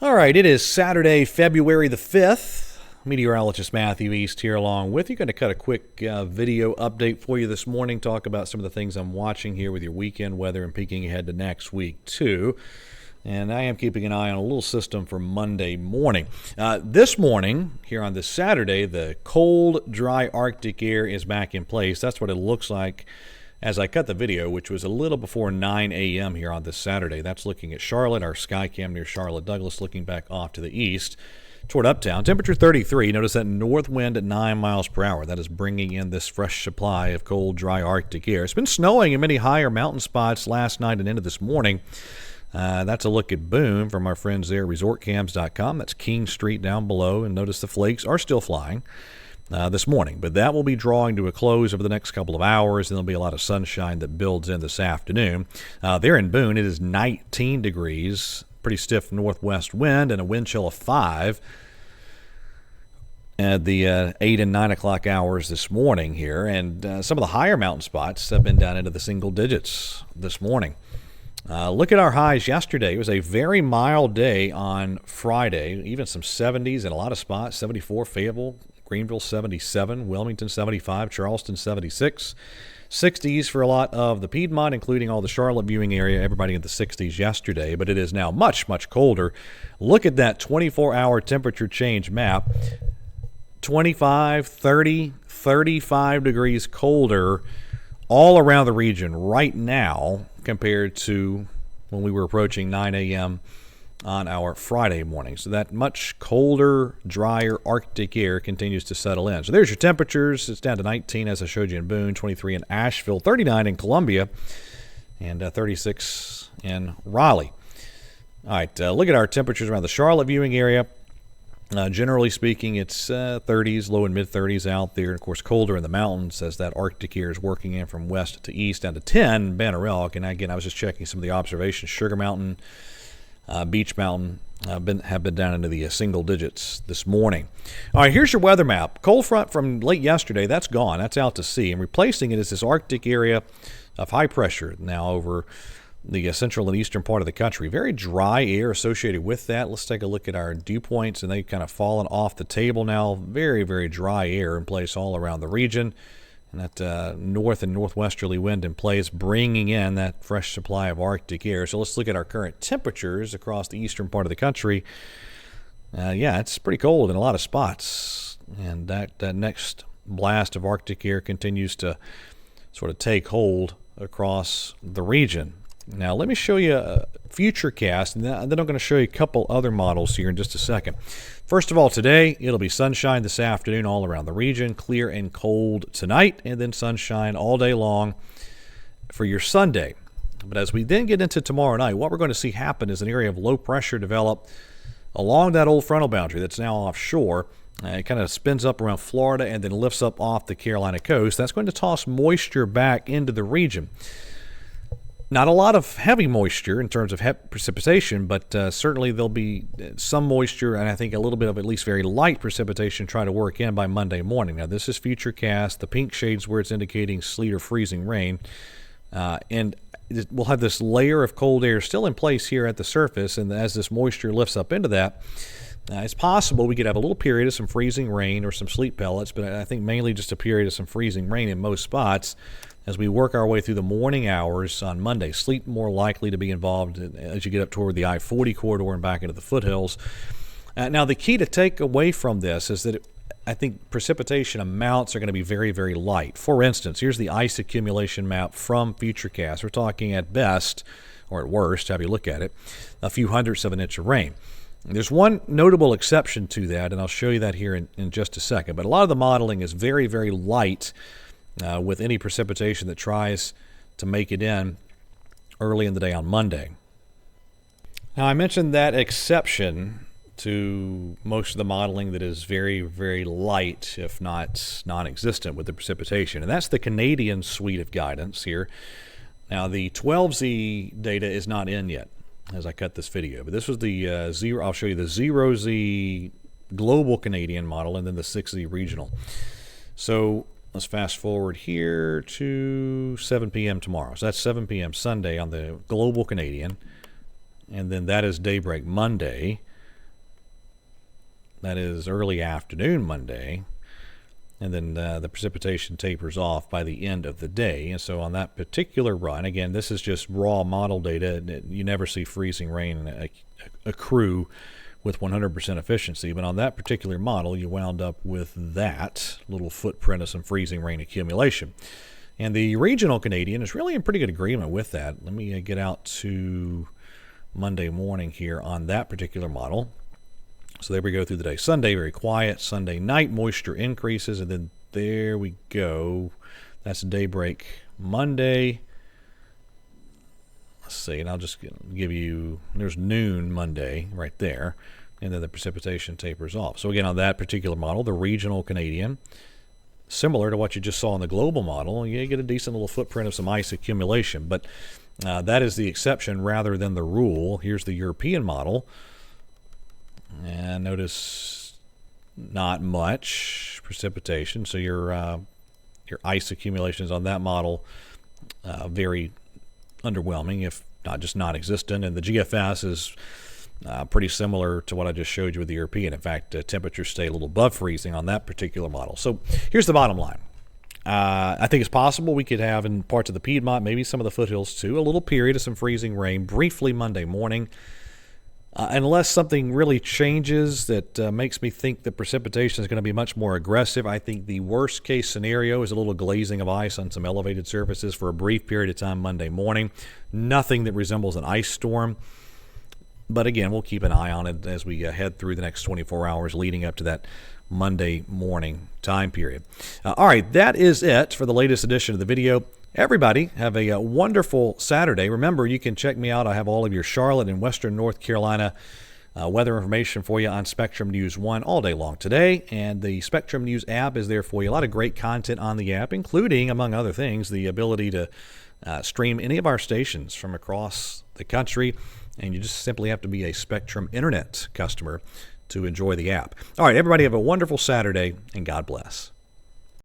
All right, it is Saturday, February the 5th. Meteorologist Matthew East here along with you. Going to cut a quick video update for you this morning, talk about some of the things I'm watching here with your weekend weather and peeking ahead to next week, too. And I am keeping an eye on a little system for Monday morning. This morning, here on this Saturday, the cold, dry Arctic air is back in place. That's what it looks like as I cut the video, which was a little before 9 a.m. here on this Saturday. That's looking at Charlotte, our Skycam near Charlotte Douglas, looking back off to the east toward Uptown. Temperature 33. Notice that north wind at 9 miles per hour. That is bringing in this fresh supply of cold, dry Arctic air. It's been snowing in many higher mountain spots last night and into this morning. That's a look at Boone from our friends there, resortcams.com. That's King Street down below, and notice the flakes are still flying this morning. But that will be drawing to a close over the next couple of hours, and there'll be a lot of sunshine that builds in this afternoon. There in Boone, it is 19 degrees, pretty stiff northwest wind, and a wind chill of 5 at the 8 and 9 o'clock hours this morning here. And some of the higher mountain spots have been down into the single digits this morning. Look at our highs yesterday. It was a very mild day on Friday, even some 70s in a lot of spots. 74 Fayetteville, Greenville 77, Wilmington 75, Charleston 76, 60s for a lot of the Piedmont, including all the Charlotte viewing area, everybody in the 60s yesterday, but it is now much, much colder. Look at that 24-hour temperature change map. 25, 30, 35 degrees colder all around the region right now compared to when we were approaching 9 a.m. on our Friday morning. So that much colder, drier Arctic air continues to settle in. So there's your temperatures. It's down to 19, as I showed you in Boone, 23 in Asheville, 39 in Columbia, and 36 in Raleigh. All right, look at our temperatures around the Charlotte viewing area. Generally speaking, it's 30s, low and mid-30s out there. And, of course, colder in the mountains as that Arctic air is working in from west to east, down to 10 in Banner Elk. And, again, I was just checking some of the observations. Sugar Mountain, Beach Mountain have been down into the single digits this morning. All right, here's your weather map. Cold front from late yesterday, that's gone. That's out to sea. And replacing it is this Arctic area of high pressure now over the central and eastern part of the country. Very dry air associated with that. Let's take a look at our dew points, and they've kind of fallen off the table now. Very, very dry air in place all around the region. And that north and northwesterly wind in place, bringing in that fresh supply of Arctic air. So let's look at our current temperatures across the eastern part of the country. Yeah, it's pretty cold in a lot of spots. And that next blast of Arctic air continues to sort of take hold across the region. Now, let me show you a Futurecast, and then I'm going to show you a couple other models here in just a second. First of all, today, it'll be sunshine this afternoon all around the region, clear and cold tonight, and then sunshine all day long for your Sunday. But as we then get into tomorrow night, what we're going to see happen is an area of low pressure develop along that old frontal boundary that's now offshore. It kind of spins up around Florida and then lifts up off the Carolina coast. That's going to toss moisture back into the region. Not a lot of heavy moisture in terms of precipitation, but certainly there'll be some moisture, and I think a little bit of at least very light precipitation try to work in by Monday morning. Now, this is Futurecast. The pink shades where it's indicating sleet or freezing rain. And we'll have this layer of cold air still in place here at the surface, and as this moisture lifts up into that, it's possible we could have a little period of some freezing rain or some sleet pellets, but I think mainly just a period of some freezing rain in most spots as we work our way through the morning hours on Monday. Sleet more likely to be involved as you get up toward the I-40 corridor and back into the foothills. Now, the key to take away from this is that I think precipitation amounts are going to be very, very light. For instance, here's the ice accumulation map from Futurecast. We're talking at best, or at worst, have you look at it, a few hundredths of an inch of rain. There's one notable exception to that, and I'll show you that here in just a second. But a lot of the modeling is very, very light with any precipitation that tries to make it in early in the day on Monday. Now, I mentioned that exception to most of the modeling that is very, very light, if not non-existent with the precipitation. And that's the Canadian suite of guidance here. Now, the 12Z data is not in yet as I cut this video, but this was the zero. I'll show you the 0Z global Canadian model and then the 6Z regional. So let's fast forward here to 7 p.m. tomorrow. So that's 7 p.m. Sunday on the global Canadian. And then that is daybreak Monday. That is early afternoon Monday. And then the precipitation tapers off by the end of the day. And so on that particular run, again, this is just raw model data. You never see freezing rain accrue with 100% efficiency. But on that particular model, you wound up with that little footprint of some freezing rain accumulation. And the regional Canadian is really in pretty good agreement with that. Let me get out to Monday morning here on that particular model. So there we go through the day. Sunday, very quiet. Sunday night, moisture increases. And then there we go. That's daybreak Monday. Let's see. And I'll just give you, there's noon Monday right there. And then the precipitation tapers off. So again, on that particular model, the regional Canadian, similar to what you just saw in the global model, you get a decent little footprint of some ice accumulation. But that is the exception rather than the rule. Here's the European model. And notice not much precipitation. So your ice accumulations on that model very underwhelming, if not just non-existent. And the GFS is pretty similar to what I just showed you with the European. In fact, temperatures stay a little above freezing on that particular model. So here's the bottom line. I think it's possible we could have in parts of the Piedmont, maybe some of the foothills too, a little period of some freezing rain briefly Monday morning. Unless something really changes that makes me think the precipitation is going to be much more aggressive, I think the worst case scenario is a little glazing of ice on some elevated surfaces for a brief period of time Monday morning. Nothing that resembles an ice storm. But again, we'll keep an eye on it as we head through the next 24 hours leading up to that Monday morning time period. All right, that is it for the latest edition of the video. Everybody, have a wonderful Saturday. Remember, you can check me out. I have all of your Charlotte and Western North Carolina weather information for you on Spectrum News 1 all day long today. And the Spectrum News app is there for you. A lot of great content on the app, including, among other things, the ability to stream any of our stations from across the country. And you just simply have to be a Spectrum Internet customer to enjoy the app. All right, everybody, have a wonderful Saturday, and God bless.